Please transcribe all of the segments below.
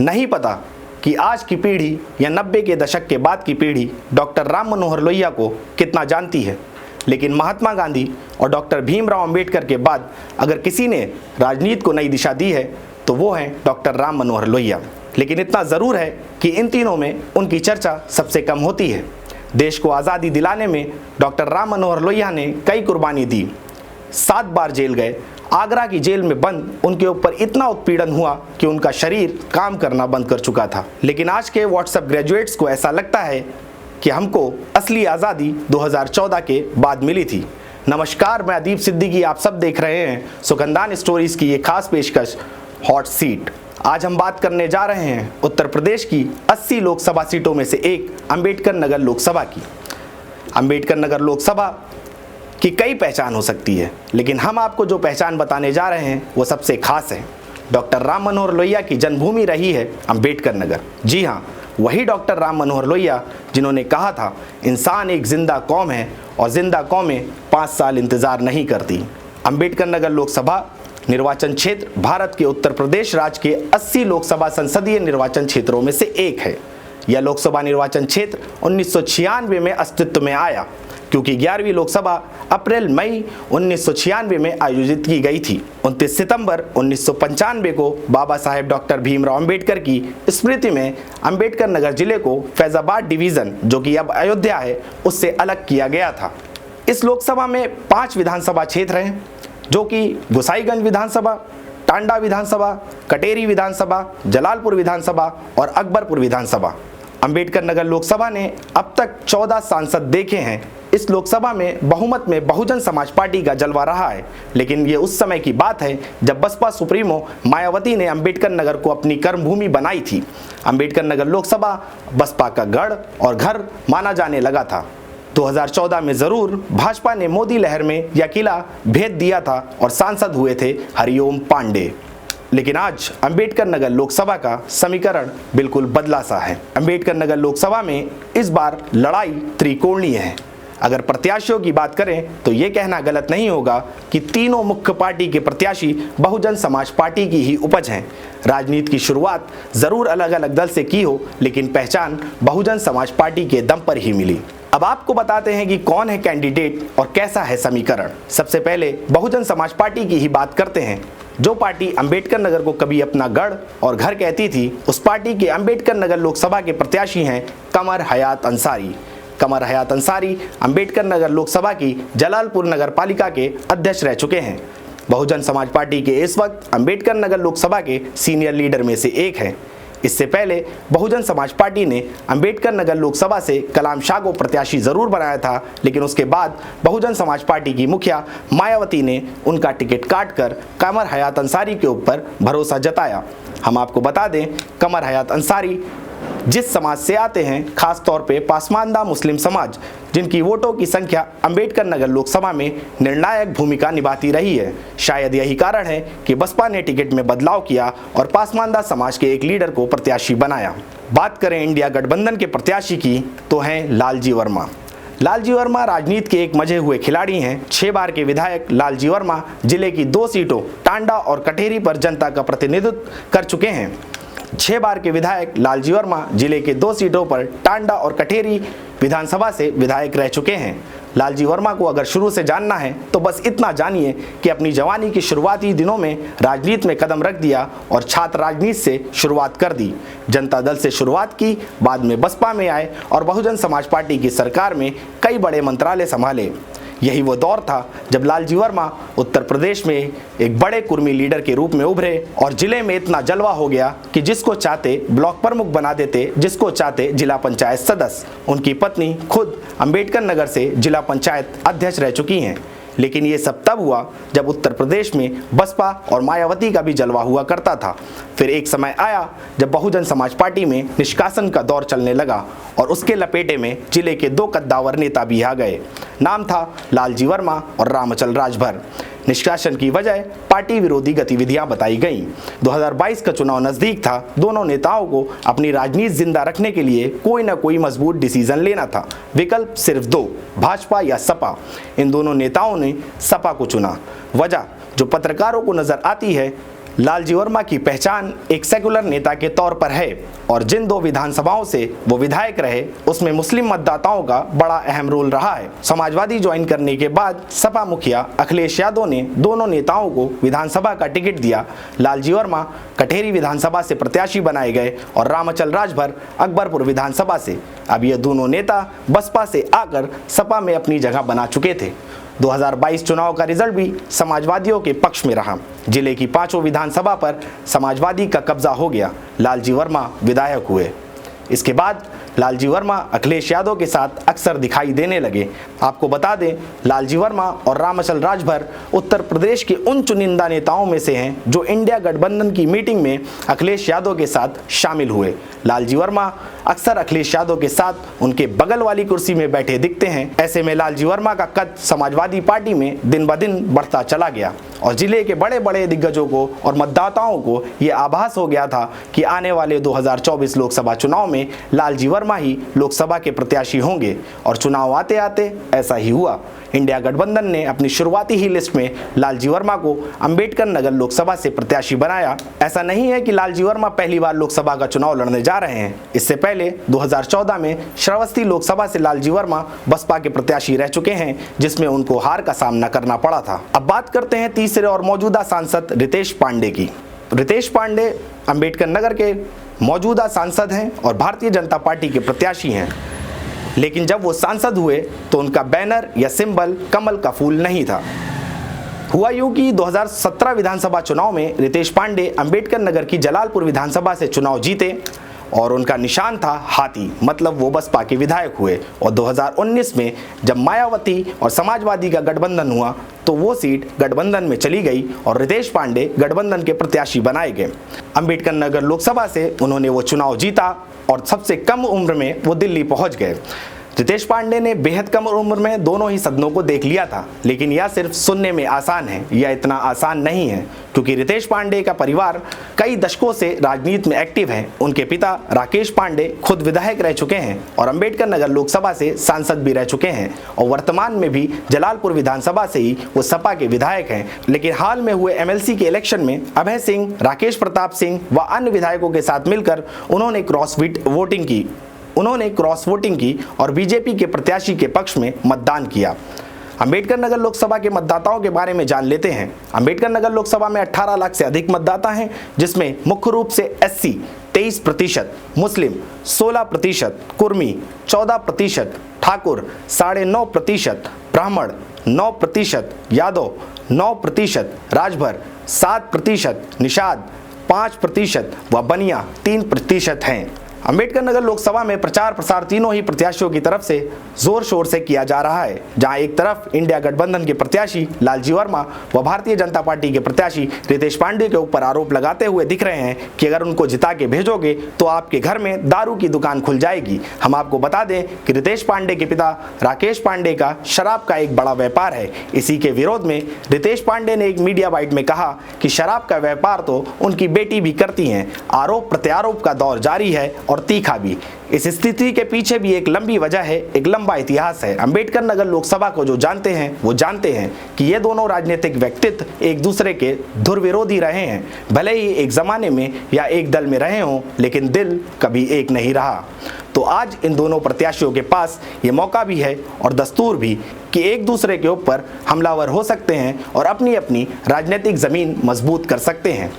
नहीं पता कि आज की पीढ़ी या 90 के दशक के बाद की पीढ़ी डॉक्टर राम मनोहर लोहिया को कितना जानती है, लेकिन महात्मा गांधी और डॉक्टर भीमराव अंबेडकर के बाद अगर किसी ने राजनीति को नई दिशा दी है तो वो हैं डॉक्टर राम मनोहर लोहिया। लेकिन इतना ज़रूर है कि इन तीनों में उनकी चर्चा सबसे कम होती है। देश को आज़ादी दिलाने में डॉक्टर राम मनोहर लोहिया ने कई कुर्बानी दी, 7 बार जेल गए, आगरा की जेल में बंद उनके ऊपर इतना उत्पीड़न हुआ कि उनका शरीर काम करना बंद कर चुका था। लेकिन आज के व्हाट्सएप ग्रेजुएट्स को ऐसा लगता है कि हमको असली आज़ादी 2014 के बाद मिली थी। नमस्कार, मैं अदीब सिद्दीकी, आप सब देख रहे हैं सुगंधान स्टोरीज की ये खास पेशकश हॉट सीट। आज हम बात करने जा रहे हैं उत्तर प्रदेश की 80 लोकसभा सीटों में से एक अम्बेडकर नगर लोकसभा की। अम्बेडकर नगर लोकसभा की कई पहचान हो सकती है, लेकिन हम आपको जो पहचान बताने जा रहे हैं वो सबसे खास है। डॉक्टर राम मनोहर लोहिया की जन्मभूमि रही है अम्बेडकर नगर। जी हाँ, वही डॉक्टर राम मनोहर लोहिया जिन्होंने कहा था इंसान एक जिंदा कौम है और जिंदा कौमें 5 साल इंतजार नहीं करती। अम्बेडकर नगर लोकसभा निर्वाचन क्षेत्र भारत के उत्तर प्रदेश राज्य के 80 लोकसभा संसदीय निर्वाचन क्षेत्रों में से एक है। यह लोकसभा निर्वाचन क्षेत्र 1996 में अस्तित्व में आया, क्योंकि 11वीं लोकसभा अप्रैल मई 1996 में आयोजित की गई थी। 29 सितंबर 1995 को बाबा साहेब डॉक्टर भीमराव अंबेडकर की स्मृति में अंबेडकर नगर जिले को फैजाबाद डिवीज़न, जो कि अब अयोध्या है, उससे अलग किया गया था। इस लोकसभा में 5 विधानसभा क्षेत्र हैं, जो कि गोसाईगंज विधानसभा, टांडा विधानसभा, कटेरी विधानसभा, जलालपुर विधानसभा और अकबरपुर विधानसभा। अंबेडकर नगर लोकसभा ने अब तक 14 सांसद देखे हैं। इस लोकसभा में बहुमत में बहुजन समाज पार्टी का जलवा रहा है, लेकिन ये उस समय की बात है जब बसपा सुप्रीमो मायावती ने अंबेडकर नगर को अपनी कर्मभूमि बनाई थी। अंबेडकर नगर लोकसभा बसपा का गढ़ और घर माना जाने लगा था। 2014 में जरूर भाजपा ने मोदी लहर में यह किला भेद दिया था और सांसद हुए थे हरिओम पांडे। लेकिन आज अंबेडकर नगर लोकसभा का समीकरण बिल्कुल बदला सा है। अंबेडकर नगर लोकसभा में इस बार लड़ाई त्रिकोणीय है। अगर प्रत्याशियों की बात करें तो ये कहना गलत नहीं होगा कि तीनों मुख्य पार्टी के प्रत्याशी बहुजन समाज पार्टी की ही उपज हैं। राजनीति की शुरुआत जरूर अलग अलग दल से की हो, लेकिन पहचान बहुजन समाज पार्टी के दम पर ही मिली। अब आपको बताते हैं कि कौन है कैंडिडेट और कैसा है समीकरण। सबसे पहले बहुजन समाज पार्टी की ही बात करते हैं। जो पार्टी अंबेडकर नगर को कभी अपना गढ़ और घर कहती थी, उस पार्टी के अंबेडकर नगर लोकसभा के प्रत्याशी हैं कमर हयात अंसारी। कमर हयात अंसारी अंबेडकर नगर लोकसभा की जलालपुर नगर पालिका के अध्यक्ष रह चुके हैं। बहुजन समाज पार्टी के इस वक्त अंबेडकर नगर लोकसभा के सीनियर लीडर में से एक हैं। इससे पहले बहुजन समाज पार्टी ने अंबेडकर नगर लोकसभा से कलाम शाह को प्रत्याशी जरूर बनाया था, लेकिन उसके बाद बहुजन समाज पार्टी की मुखिया मायावती ने उनका टिकट काटकर कमर हयात अंसारी के ऊपर भरोसा जताया। हम आपको बता दें, कमर हयात अंसारी जिस समाज से आते हैं, खास तौर पे पासमानदा मुस्लिम समाज, जिनकी वोटों की संख्या अंबेडकर नगर लोकसभा में निर्णायक भूमिका निभाती रही है। शायद यही कारण है कि बसपा ने टिकट में बदलाव किया और पासमानदा समाज के एक लीडर को प्रत्याशी बनाया। बात करें इंडिया गठबंधन के प्रत्याशी की तो हैं लालजी वर्मा। लालजी वर्मा राजनीति के एक मजे हुए खिलाड़ी हैं। 6 बार के विधायक लालजी वर्मा जिले की 2 सीटों टांडा और कटेरी पर जनता का प्रतिनिधित्व कर चुके हैं। 6 बार के विधायक लालजी वर्मा जिले के 2 सीटों पर टांडा और कटेरी विधानसभा से विधायक रह चुके हैं। लालजी वर्मा को अगर शुरू से जानना है तो बस इतना जानिए कि अपनी जवानी के शुरुआती दिनों में राजनीति में कदम रख दिया और छात्र राजनीति से शुरुआत कर दी। जनता दल से शुरुआत की, बाद में बसपा में आए और बहुजन समाज पार्टी की सरकार में कई बड़े मंत्रालय संभाले। यही वो दौर था जब लालजी वर्मा उत्तर प्रदेश में एक बड़े कुर्मी लीडर के रूप में उभरे और जिले में इतना जलवा हो गया कि जिसको चाहते ब्लॉक प्रमुख बना देते, जिसको चाहते जिला पंचायत सदस्य। उनकी पत्नी खुद अंबेडकर नगर से जिला पंचायत अध्यक्ष रह चुकी हैं। लेकिन ये सब तब हुआ जब उत्तर प्रदेश में बसपा और मायावती का भी जलवा हुआ करता था। फिर एक समय आया जब बहुजन समाज पार्टी में निष्कासन का दौर चलने लगा और उसके लपेटे में जिले के 2 कद्दावर नेता भी आ गए। नाम था लालजी वर्मा और रामचल राजभर। निष्कासन की वजह पार्टी विरोधी गतिविधियां बताई गईं। 2022 का चुनाव नजदीक था। दोनों नेताओं को अपनी राजनीति जिंदा रखने के लिए कोई ना कोई मजबूत डिसीजन लेना था। विकल्प सिर्फ 2, भाजपा या सपा। इन दोनों नेताओं ने सपा को चुना। वजह जो पत्रकारों को नजर आती है, लालजी वर्मा की पहचान एक सेकुलर नेता के तौर पर है और जिन 2 विधानसभाओं से वो विधायक रहे उसमें मुस्लिम मतदाताओं का बड़ा अहम रोल रहा है। समाजवादी ज्वाइन करने के बाद सपा मुखिया अखिलेश यादव ने दोनों नेताओं को विधानसभा का टिकट दिया। लालजी वर्मा कटेरी विधानसभा से प्रत्याशी बनाए गए और रामचल राजभर अकबरपुर विधानसभा से। अब ये दोनों नेता बसपा से आकर सपा में अपनी जगह बना चुके थे। 2022 चुनाव का रिजल्ट भी समाजवादियों के पक्ष में रहा। जिले की 5 विधानसभा पर समाजवादी का कब्जा हो गया। लालजी वर्मा विधायक हुए। इसके बाद लालजी वर्मा अखिलेश यादव के साथ अक्सर दिखाई देने लगे। आपको बता दें, लालजी वर्मा और रामचल राजभर उत्तर प्रदेश के उन चुनिंदा नेताओं में से हैं जो इंडिया गठबंधन की मीटिंग में अखिलेश यादव के साथ शामिल हुए। लालजी वर्मा अक्सर अखिलेश यादव के साथ उनके बगल वाली कुर्सी में बैठे दिखते हैं। ऐसे में लालजी वर्मा का कद समाजवादी पार्टी में दिन ब दिन बढ़ता चला गया और जिले के बड़े बड़े दिग्गजों को और मतदाताओं को ये आभास हो गया था कि आने वाले 2024 लोकसभा चुनाव में लालजी वर्मा ही लोकसभा के प्रत्याशी होंगे और चुनाव आते आते ऐसा ही हुआ। इंडिया गठबंधन ने अपनी शुरुआती ही लिस्ट में लालजी वर्मा को अंबेडकर नगर लोकसभा से प्रत्याशी बनाया। ऐसा नहीं है कि लालजी वर्मा पहली बार लोकसभा का चुनाव लड़ने जा रहे हैं। इससे पहले 2014 में श्रावस्ती लोकसभा से लालजी वर्मा बसपा के प्रत्याशी रह चुके हैं, जिसमें उनको हार का सामना करना पड़ा था। अब बात करते हैं तीसरे और मौजूदा सांसद रितेश पांडे की। रितेश पांडे अंबेडकर नगर के मौजूदा सांसद हैं और भारतीय जनता पार्टी के प्रत्याशी हैं, लेकिन जब वो सांसद हुए तो उनका बैनर या सिंबल कमल का फूल नहीं था। हुआ यूं कि 2017 विधानसभा चुनाव में रितेश पांडे अंबेडकर नगर की जलालपुर विधानसभा से चुनाव जीते और उनका निशान था हाथी, मतलब वो बसपा के विधायक हुए। और 2019 में जब मायावती और समाजवादी का गठबंधन हुआ तो वो सीट गठबंधन में चली गई और रितेश पांडे गठबंधन के प्रत्याशी बनाए गए। अंबेडकर नगर लोकसभा से उन्होंने वो चुनाव जीता और सबसे कम उम्र में वो दिल्ली पहुंच गए। रितेश पांडे ने बेहद कम उम्र में दोनों ही सदनों को देख लिया था, लेकिन यह सिर्फ सुनने में आसान है, यह इतना आसान नहीं है, क्योंकि रितेश पांडे का परिवार कई दशकों से राजनीति में एक्टिव है। उनके पिता राकेश पांडे खुद विधायक रह चुके हैं और अंबेडकर नगर लोकसभा से सांसद भी रह चुके हैं और वर्तमान में भी जलालपुर विधानसभा से ही वो सपा के विधायक हैं। लेकिन हाल में हुए MLC के इलेक्शन में अभय सिंह, राकेश प्रताप सिंह व अन्य विधायकों के साथ मिलकर उन्होंने क्रॉस वोटिंग की और बीजेपी के प्रत्याशी के पक्ष में मतदान किया। अंबेडकर नगर लोकसभा के मतदाताओं के बारे में जान लेते हैं। अंबेडकर नगर लोकसभा में 18 लाख से अधिक मतदाता हैं, जिसमें मुख्य रूप से SC 23%, मुस्लिम 16%, कुर्मी 14%, ठाकुर 9.5%, ब्राह्मण 9%, यादव 9%, राजभर 7%, निषाद 5% व बनिया 3% हैं। अंबेडकर नगर लोकसभा में प्रचार प्रसार तीनों ही प्रत्याशियों की तरफ से जोर शोर से किया जा रहा है। जहां एक तरफ इंडिया गठबंधन के प्रत्याशी लालजी वर्मा व भारतीय जनता पार्टी के प्रत्याशी रितेश पांडे के ऊपर आरोप लगाते हुए दिख रहे हैं कि अगर उनको जिता के भेजोगे तो आपके घर में दारू की दुकान खुल जाएगी। हम आपको बता दें कि रितेश पांडे के पिता राकेश पांडे का शराब का एक बड़ा व्यापार है। इसी के विरोध में रितेश पांडे ने एक मीडिया बाइट में कहा कि शराब का व्यापार तो उनकी बेटी भी करती हैं। आरोप प्रत्यारोप का दौर जारी है और तीखा भी। इस स्थिति के पीछे भी एक लंबी वजह है, एक लंबा इतिहास है। अंबेडकर नगर लोकसभा को जो जानते हैं वो जानते हैं कि ये दोनों राजनीतिक व्यक्तित्व एक दूसरे के धुर विरोधी रहे हैं। भले ही एक जमाने में या एक दल में रहे हों, लेकिन दिल कभी एक नहीं रहा। तो आज इन दोनों प्रत्याशियों के पास ये मौका भी है और दस्तूर भी कि एक दूसरे के ऊपर हमलावर हो सकते हैं और अपनी अपनी राजनीतिक जमीन मजबूत कर सकते हैं।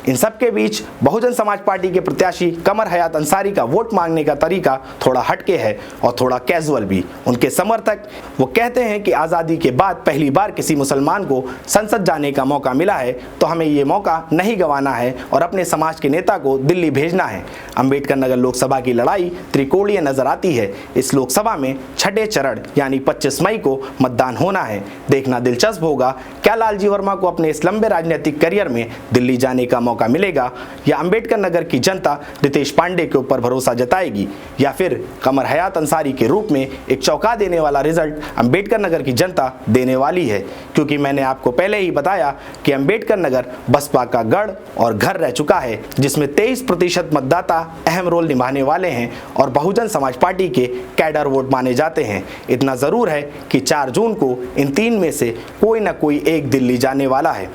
इन सब के बीच बहुजन समाज पार्टी के प्रत्याशी कमर हयात अंसारी का वोट मांगने का तरीका थोड़ा हटके है और थोड़ा कैजुअल भी। उनके समर्थक वो कहते हैं कि आज़ादी के बाद पहली बार किसी मुसलमान को संसद जाने का मौका मिला है, तो हमें ये मौका नहीं गंवाना है और अपने समाज के नेता को दिल्ली भेजना है। अंबेडकर नगर लोकसभा की लड़ाई त्रिकोणीय नजर आती है। इस लोकसभा में छठे चरण यानी 25 मई को मतदान होना है। देखना दिलचस्प होगा क्या लालजी वर्मा को अपने इस लंबे राजनीतिक करियर में दिल्ली जाने का मौका मिलेगा या अंबेडकर नगर की जनता रितेश पांडे के ऊपर भरोसा जताएगी या फिर कमर हयात अंसारी के रूप में एक चौंका देने वाला रिजल्ट अंबेडकर नगर की जनता देने वाली है। क्योंकि मैंने आपको पहले ही बताया कि अंबेडकर नगर बसपा का गढ़ और घर रह चुका है, जिसमें 23% मतदाता अहम रोल निभाने वाले हैं और बहुजन समाज पार्टी के कैडर वोट माने जाते हैं। इतना जरूर है कि 4 जून को इन 3 में से कोई ना कोई एक दिल्ली जाने वाला है।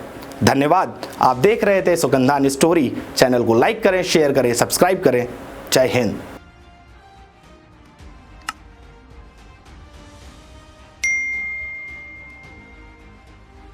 धन्यवाद। आप देख रहे थे सुगंधान स्टोरी। चैनल को लाइक करें, शेयर करें, सब्सक्राइब करें। जय हिंद।